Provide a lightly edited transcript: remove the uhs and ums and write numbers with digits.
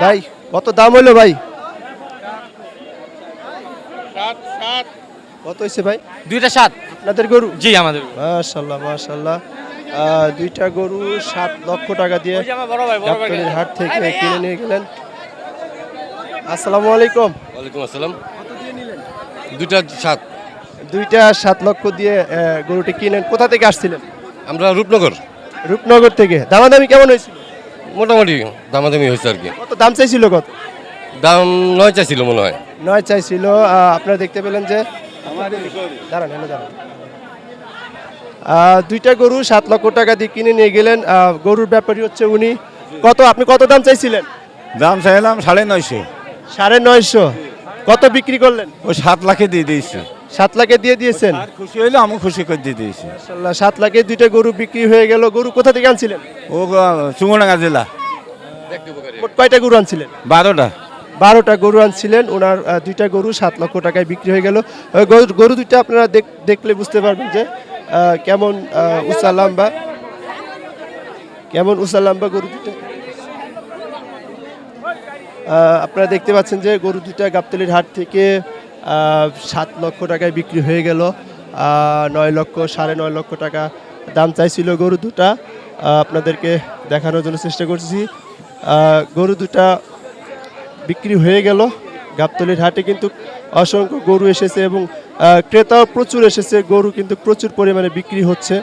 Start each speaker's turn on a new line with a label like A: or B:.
A: ভাই কত দাম হইলো ভাই? কত হয়েছে ভাই?
B: 2.7
A: আপনাদের গরু?
B: জি আমাদের।
A: মাশাল্লাহ মাশাল্লাহ। দুইটা গরু 7 লক্ষ টাকা দিয়ে গাবতলীর হাট থেকে কিনে নিয়ে গেলেন। আসসালামু আলাইকুম।
C: ওয়ালাইকুম আসসালাম।
A: কত দিয়ে নিলেন?
C: 2.7।
A: দুইটা 7 লক্ষ দিয়ে গরুটি কিনেন। কোথা থেকে আসছিলেন?
C: আমরা রূপনগর।
A: রূপনগর থেকে। দামাদামি কেমন হয়েছিল?
C: মোটামুটি দামাদামি হয়েছে আর কি।
A: কত দাম চাইছিল কত?
C: দাম 9 চাইছিল মনে হয়।
A: 9 চাইছিল। আপনারা দেখতে পেলেন যে দাঁড়ান এনে দাঁড়ান। দুইটা গরু 7 লক্ষ টাকা দিয়ে কিনে নিয়ে গেলেন। গরুর ব্যাপারী হচ্ছে উনি। আপনি কত দাম চাইছিলেন?
D: দাম চাইলাম 950।
A: 950। কত বিক্রি করলেন?
D: ও 7 লাখে দিয়ে দিয়েছে।
A: 7 লাখে দিয়ে দিয়েছেন।
D: আর খুশি হইলে আমি খুশি করে দিয়ে দিয়েছি।
A: মাশাআল্লাহ 7 লাখে দুইটা গরু বিক্রি হয়ে গেল। গরু কোথা থেকে আনছিলেন?
D: ও চুঙ্গডাঙ্গা জেলা।
A: মোট কয়টা গরু আনছিলেন?
D: 12টা।
A: 12টা গরু আনছিলেন। ওনার দুইটা গরু 7 লক্ষ টাকায় বিক্রি হয়ে গেল। গরু দুইটা আপনারা দেখলে বুঝতে পারবেন যে কেমন উঁচা লম্বা, গরু দুটো। আপনারা দেখতে পাচ্ছেন যে গরু দুটা গাবতলীর হাট থেকে 7 লক্ষ টাকায় বিক্রি হয়ে গেল। 9 লক্ষ 9.5 লক্ষ টাকা দাম চাইছিল গরু দুটা। আপনাদেরকে দেখানোর জন্য চেষ্টা করছি। গরু দুটা বিক্রি হয়ে গেল। গাবতলীর হাটে কিন্তু অসংখ্য গরু এসেছে এবং ক্রেতাও প্রচুর এসেছে। গরু কিন্তু প্রচুর পরিমাণে বিক্রি হচ্ছে।